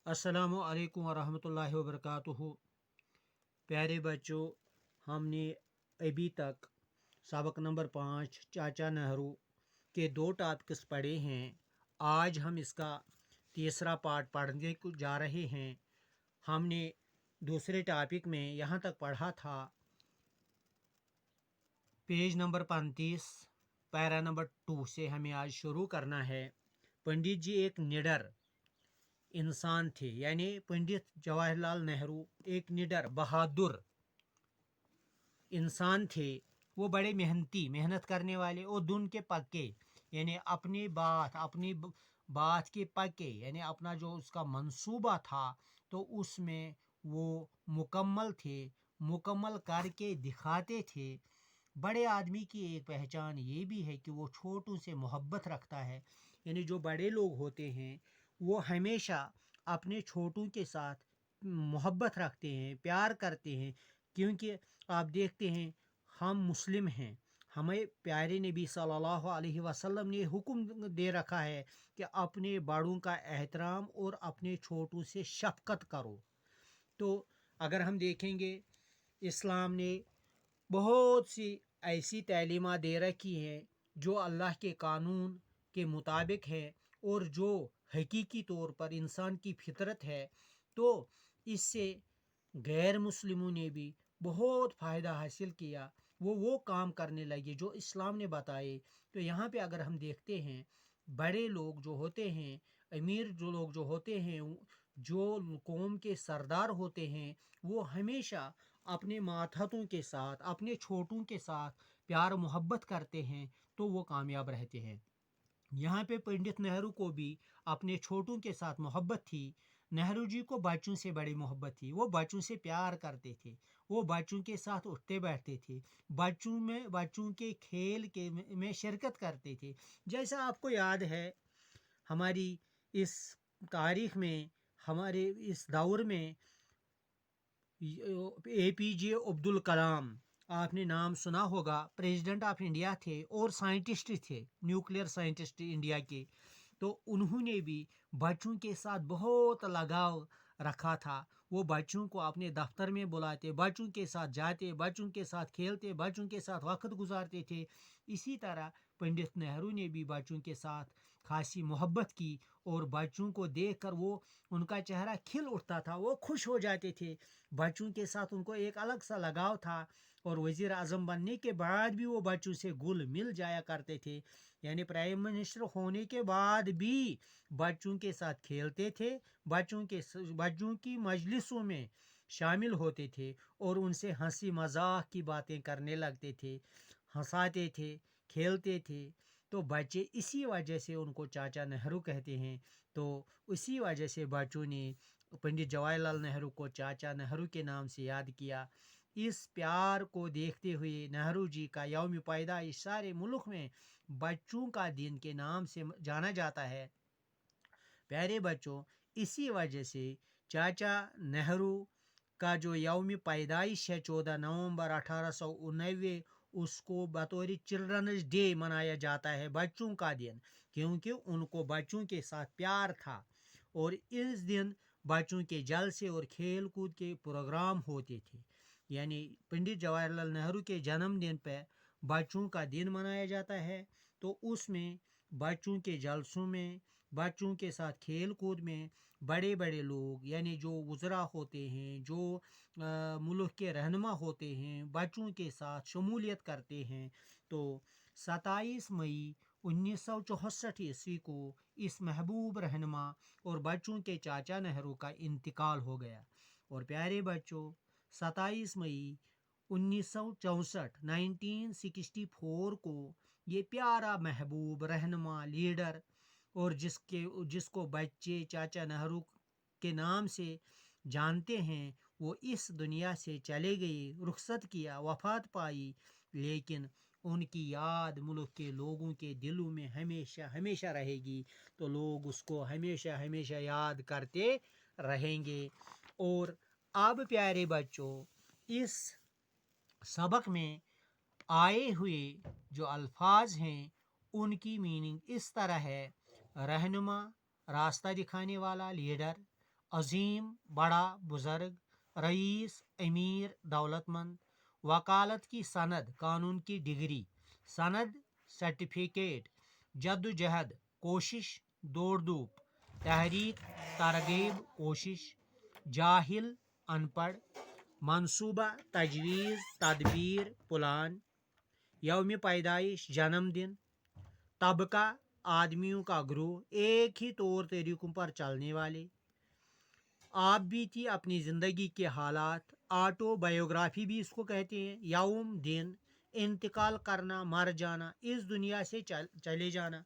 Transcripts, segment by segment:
अस्सलामु अलैकुम वरहमतुल्लाहि वबरकातुहू। प्यारे बच्चों, हमने अभी तक सबक नंबर 5 चाचा नेहरू के 2 टॉपिक्स पढ़े हैं। आज हम इसका तीसरा पार्ट पढ़ने को जा रहे हैं। हमने दूसरे टॉपिक में यहाँ तक पढ़ा था पेज नंबर 35 पैरा नंबर 2 से हमें आज शुरू करना है। पंडित जी एक निडर इंसान थे, यानी पंडित जवाहरलाल नेहरू एक निडर बहादुर इंसान थे। वो बड़े मेहनत करने वाले और दुन के पक्के, यानी अपनी बात के पक्के, यानी अपना जो उसका मंसूबा था तो उसमें वो मुकम्मल थे, मुकम्मल करके दिखाते थे। बड़े आदमी की एक पहचान ये भी है कि वो छोटों से मोहब्बत रखता है, यानी जो बड़े लोग होते हैं वो हमेशा अपने छोटों के साथ मोहब्बत रखते हैं, प्यार करते हैं। क्योंकि आप देखते हैं हम मुस्लिम हैं, हमें प्यारे नबी सल्लल्लाहु अलैहि वसल्लम ने हुक्म दे रखा है कि अपने बड़ों का एहतराम और अपने छोटों से शफकत करो। तो अगर हम देखेंगे इस्लाम ने बहुत सी ऐसी तालीमात दे रखी हैं जो अल्लाह के कानून के मुताबिक है और जो हकीकी तौर पर इंसान की फितरत है। तो इससे गैर मुस्लिमों ने भी बहुत फ़ायदा हासिल किया, वो काम करने लगे जो इस्लाम ने बताए। तो यहाँ पे अगर हम देखते हैं बड़े लोग जो होते हैं, अमीर जो लोग जो होते हैं, जो कौम के सरदार होते हैं, वो हमेशा अपने मातहतों के साथ, अपने छोटों के साथ प्यार मोहब्बत करते हैं, तो वो कामयाब रहते हैं। यहाँ पे पंडित नेहरू को भी अपने छोटों के साथ मोहब्बत थी। नेहरू जी को बच्चों से बड़ी मोहब्बत थी, वो बच्चों से प्यार करते थे, वो बच्चों के साथ उठते बैठते थे, बच्चों के खेल के में शिरकत करते थे। जैसा आपको याद है हमारी इस तारीख में, हमारे इस दौर में APJ अब्दुल कलाम, आपने नाम सुना होगा, प्रेसिडेंट ऑफ इंडिया थे और साइंटिस्ट थे, न्यूक्लियर साइंटिस्ट इंडिया के। तो उन्होंने भी बच्चों के साथ बहुत लगाव रखा था। वो बच्चों को अपने दफ्तर में बुलाते, बच्चों के साथ जाते, बच्चों के साथ खेलते, बच्चों के साथ वक्त गुजारते थे। इसी तरह पंडित नेहरू ने भी बच्चों के साथ खासी मोहब्बत की और बच्चों को देखकर वो उनका चेहरा खिल उठता था, वो खुश हो जाते थे। बच्चों के साथ उनको एक अलग सा लगाव था और वज़ीर आज़म बनने के बाद भी वो बच्चों से घुल मिल जाया करते थे, यानी प्राइम मिनिस्टर होने के बाद भी बच्चों के साथ खेलते थे, बच्चों की मजलिसों में शामिल होते थे और उनसे हंसी मजाक की बातें करने लगते थे, हंसाते थे, खेलते थे। तो बच्चे इसी वजह से उनको चाचा नेहरू कहते हैं। तो उसी वजह से बच्चों ने पंडित जवाहरलाल नेहरू को चाचा नेहरू के नाम से याद किया। इस प्यार को देखते हुए नेहरू जी का यौम पैदाइश सारे मुल्क में बच्चों का दिन के नाम से जाना जाता है। प्यारे बच्चों, इसी वजह से चाचा नेहरू का जो यौम पैदाइश है 14 नवंबर 1899, उसको बतौर चिल्ड्रंस डे मनाया जाता है, बच्चों का दिन, क्योंकि उनको बच्चों के साथ प्यार था। और इस दिन बच्चों के जलसे और खेल कूद के प्रोग्राम होते थे, यानी पंडित जवाहरलाल नेहरू के जन्मदिन पर बच्चों का दिन मनाया जाता है। तो उसमें बच्चों के जलसों में, बच्चों के साथ खेल कूद में बड़े बड़े लोग, यानी जो वज़रा होते हैं, जो मुल्क के रहनुमा होते हैं, बच्चों के साथ शमूलियत करते हैं। तो 27 मई 1964 ईस्वी को इस महबूब रहनुमा और बच्चों के चाचा नेहरू का इंतकाल हो गया। और प्यारे बच्चों, 27 मई 1964 1964 को ये प्यारा महबूब रहनुमा लीडर और जिसको बच्चे चाचा नेहरू के नाम से जानते हैं, वो इस दुनिया से चले गए, रुखसत किया, वफात पाई। लेकिन उनकी याद मुल्क के लोगों के दिलों में हमेशा हमेशा रहेगी। तो लोग उसको हमेशा हमेशा याद करते रहेंगे। और अब प्यारे बच्चों, इस सबक में आए हुए जो अल्फाज हैं उनकी मीनिंग इस तरह है: रहनुमा, रास्ता दिखाने वाला, लीडर, अजीम बड़ा बुजुर्ग, रईस अमीर दौलतमंद, वकालत की सनद कानून की डिग्री, सनद सर्टिफिकेट, जद्दोजहद कोशिश दौड़ धूप, तहरीक तरगीब कोशिश, जाहिल अनपढ़, मंसूबा तजवीज़ तदबीर प्लान, यौम पैदाइश जन्मदिन, तबका आदमियों का ग्रोह, एक ही तौर तरीकों पर चलने वाले, आप बीती अपनी ज़िंदगी के हालात, ऑटोबायोग्राफी भी इसको कहते हैं, यौम दिन, इंतकाल करना मर जाना, इस दुनिया से चले जाना।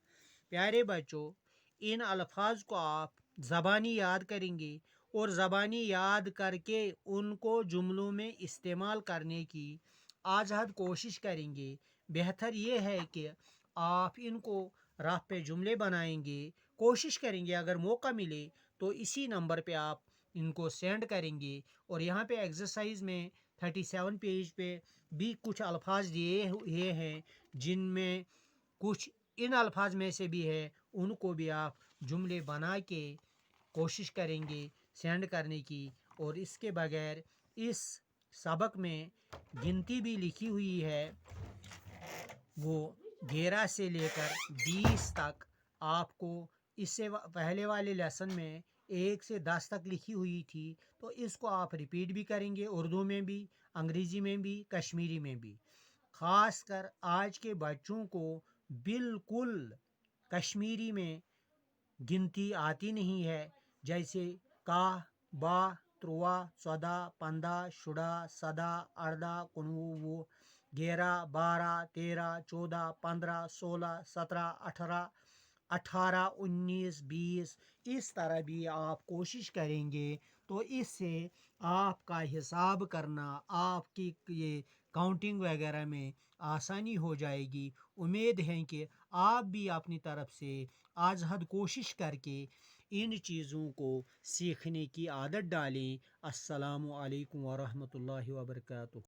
प्यारे बच्चों, इन अल्फाज को आप ज़बानी याद करेंगे और ज़बानी याद करके उनको जुमलों में इस्तेमाल करने की आज़ाद कोशिश करेंगे। बेहतर ये है कि आप इनको राह पे जुमले बनाएंगे, कोशिश करेंगे अगर मौका मिले तो इसी नंबर पे आप इनको सेंड करेंगे। और यहाँ पे एक्सरसाइज में 37 पेज पे भी कुछ अल्फाज दिए हुए हैं जिनमें कुछ इन अल्फाज में से भी है, उनको भी आप जुमले बना के कोशिश करेंगे सेंड करने की। और इसके बगैर इस सबक में गिनती भी लिखी हुई है, वो 11 से लेकर 20 तक आपको इससे पहले वाले लेसन में 1 से 10 तक लिखी हुई थी, तो इसको आप रिपीट भी करेंगे उर्दू में भी, अंग्रेज़ी में भी, कश्मीरी में भी। ख़ास कर आज के बच्चों को बिल्कुल कश्मीरी में गिनती आती नहीं है, जैसे का, बा, त्रुआ, सदा, पंदा, शुड़ा, सदा, अर्दा, कुनू, 11, 12, 13, 14, 15, 16, 17, 18, 18, 19, 20, इस तरह भी आप कोशिश करेंगे तो इससे आपका हिसाब करना, आपकी ये काउंटिंग वगैरह में आसानी हो जाएगी। उम्मीद है कि आप भी अपनी तरफ से आज़हद कोशिश करके इन चीज़ों को सीखने की आदत डालें। अस्सलामु अलैकुम वरहमतुल्लाहि वबरकातुहू।